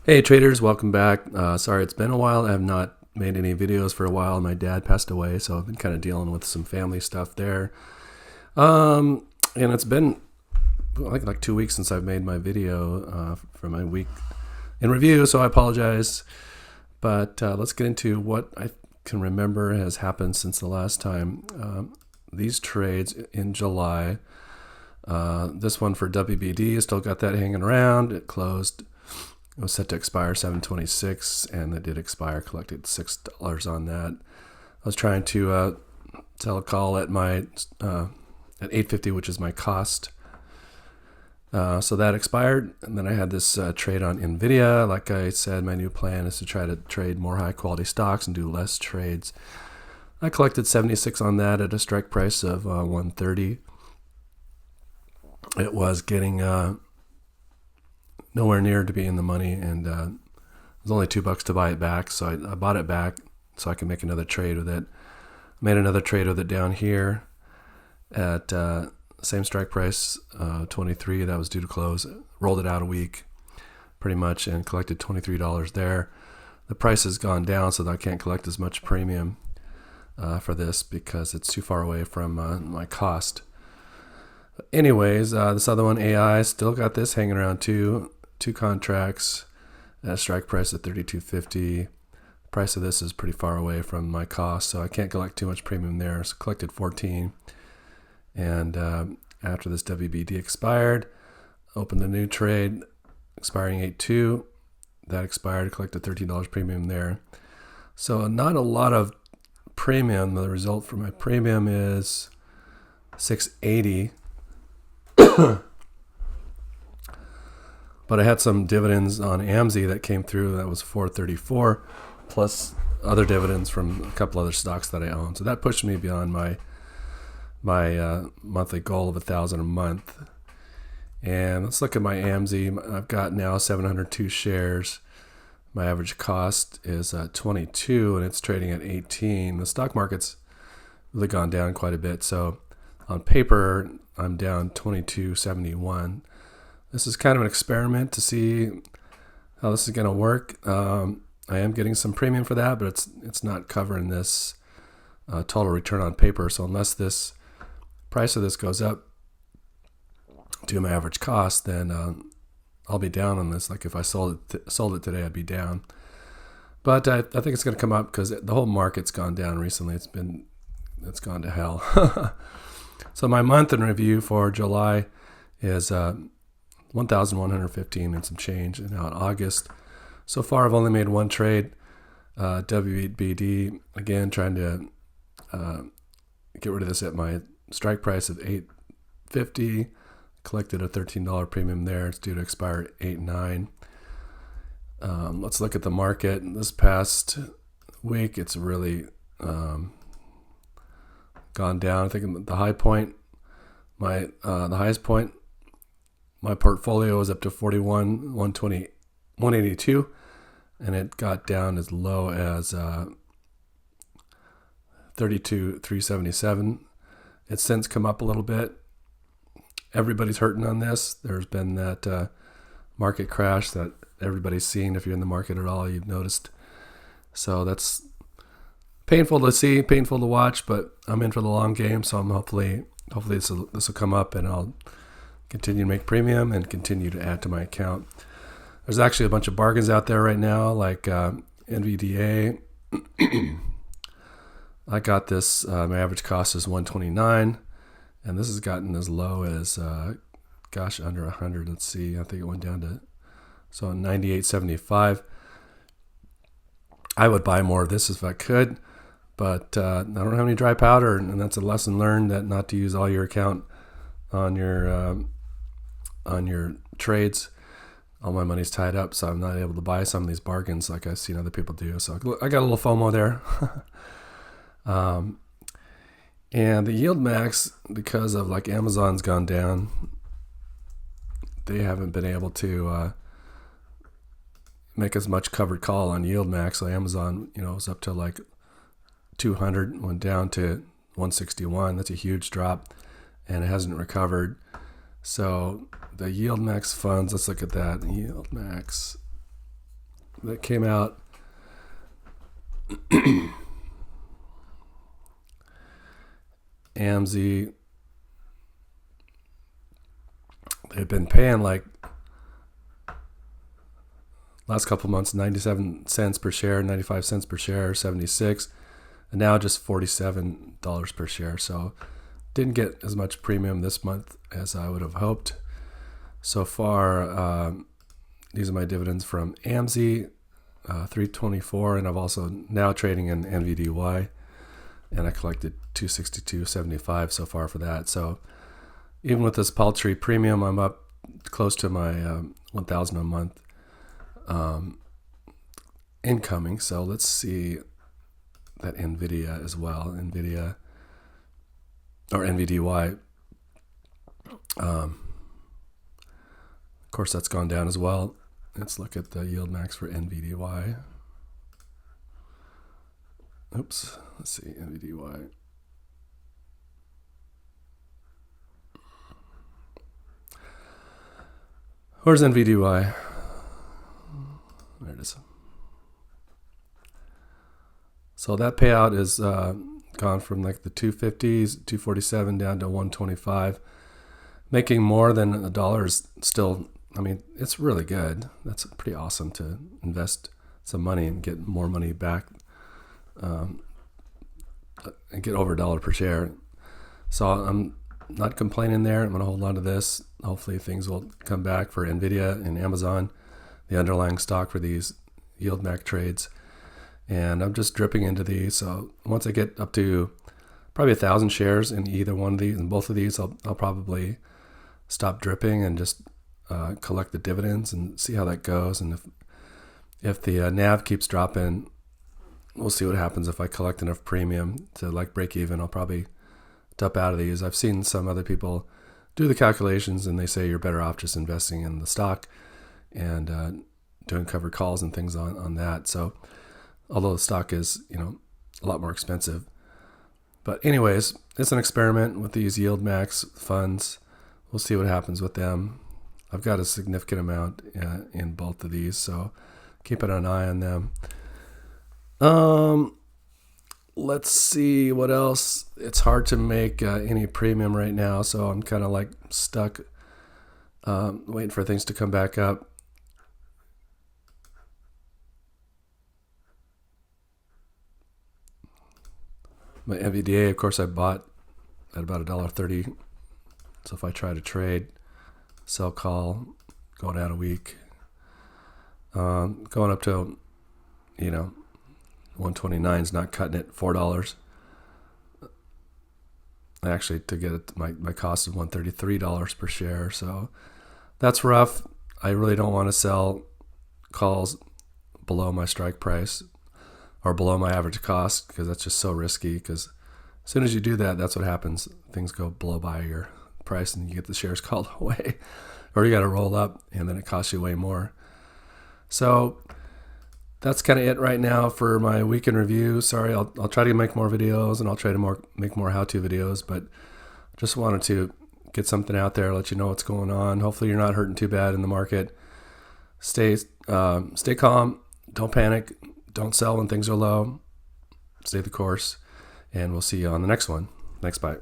Hey traders, welcome back. Sorry it's been a while. I have not made any videos for a while. My dad passed away, so I've been kind of dealing with some family stuff there. And it's been like 2 weeks since I've made my video for my week in review, so I apologize. But let's get into what I can remember has happened since the last time. These trades in July. This one for WBD, still got that hanging around. It closed. It was set to expire 7/26, and it did expire. Collected $6 on that. I was trying to sell a call at my at 850, which is my cost. So that expired, and then I had this trade on Nvidia. Like I said, my new plan is to try to trade more high quality stocks and do less trades. I collected 76 on that at a strike price of 130. It was getting nowhere near to be in the money, and it was only $2 to buy it back, so I bought it back so I can make another trade with it. Made another trade with it down here at same strike price, 23. That was due to close. Rolled it out a week pretty much and collected $23 there. The price has gone down, so that I can't collect as much premium for this because it's too far away from my cost. Anyways, this other one, AI, still got this hanging around too. Two contracts at a strike price of $32.50. The price of this is pretty far away from my cost, so I can't collect too much premium there. So collected 14. And after this WBD expired, opened a new trade expiring 8/2. That expired, collected $13 premium there. So not a lot of premium. The result for my premium is $680. But I had some dividends on AMZ that came through. That was $434, plus other dividends from a couple other stocks that I own. So that pushed me beyond my monthly goal of $1,000 a month. And let's look at my AMZ. I've got now 702 shares. My average cost is 22, and it's trading at 18. The stock market's really gone down quite a bit. So on paper, I'm down 22.71. This is kind of an experiment to see how this is going to work. I am getting some premium for that, but it's not covering this total return on paper. So unless this price of this goes up to my average cost, then I'll be down on this. Like if I sold it today, I'd be down. But I think it's going to come up because the whole market's gone down recently. It's gone to hell. So my month in review for July is 1,115 and some change. And now in August, so far I've only made one trade. WBD, again, trying to get rid of this at my strike price of $8.50. Collected a $13 premium there. It's due to expire at 8/9. Let's look at the market. This past week, it's really gone down. I think the high point, the highest point, my portfolio was up to 120, 182, and it got down as low as 32,377. It's since come up a little bit. Everybody's hurting on this. There's been that market crash that everybody's seen. If you're in the market at all, you've noticed. So that's painful to see, painful to watch, but I'm in for the long game. So I'm hopefully this will come up, and I'll continue to make premium and continue to add to my account. There's actually a bunch of bargains out there right now, like NVDA. I got this. My average cost is 129, and this has gotten as low as under 100. Let's see. I think it went down to 98.75. I would buy more of this if I could, but I don't have any dry powder, and that's a lesson learned, that not to use all your account on your trades. All my money's tied up, so I'm not able to buy some of these bargains like I've seen other people do. So I got a little FOMO there. And the yield max, because of like Amazon's gone down, they haven't been able to make as much covered call on yield max. So Amazon, was up to like 200, went down to 161. That's a huge drop, and it hasn't recovered. So the yield max funds, let's look at that. Yield max that came out. AMZ, they've been paying like last couple months 97 cents per share, 95 cents per share, 76, and now just $47 per share. So didn't get as much premium this month as I would have hoped. So far, these are my dividends from AMZ, 324, and I've also now trading in NVDY, and I collected 262.75 so far for that. So even with this paltry premium, I'm up close to my 1,000 a month incoming. So let's see that NVIDIA as well. NVIDIA or NVDY. Of course, that's gone down as well. Let's look at the yield max for NVDY. Oops, let's see, NVDY. Where's NVDY? There it is. So that payout is gone from like the 250s, 247 down to 125. Making more than $1 is still, I mean, it's really good. That's pretty awesome to invest some money and get more money back and get over $1 per share. So I'm not complaining there. I'm going to hold on to this. Hopefully things will come back for NVIDIA and Amazon, the underlying stock for these yield max trades. And I'm just dripping into these. So once I get up to probably 1,000 shares in either one of these, and both of these, I'll probably stop dripping and just collect the dividends and see how that goes. And if the NAV keeps dropping, we'll see what happens. If I collect enough premium to like break even, I'll probably dump out of these. I've seen some other people do the calculations, and they say you're better off just investing in the stock and doing covered calls and things on that. So although the stock is, a lot more expensive. But anyways, it's an experiment with these yield max funds. We'll see what happens with them. I've got a significant amount in both of these, so keep an eye on them. Let's see what else. It's hard to make any premium right now, so I'm kind of like stuck waiting for things to come back up. My NVDA, of course, I bought at about $1.30. So if I try to trade, sell call, going out a week, going up to, 129 is not cutting it. $4. Actually, to get it, my cost is $133 per share. So that's rough. I really don't want to sell calls below my strike price or below my average cost, because that's just so risky. Because as soon as you do that, that's what happens. Things go below by your price and you get the shares called away, or you got to roll up and then it costs you way more. So that's kind of it right now for my weekend review. Sorry, I'll try to make more videos, and I'll try to make more how-to videos, but just wanted to get something out there, let you know what's going on. Hopefully you're not hurting too bad in the market. Stay calm, don't panic, don't sell when things are low, stay the course, and we'll see you on the next one. Thanks, bye.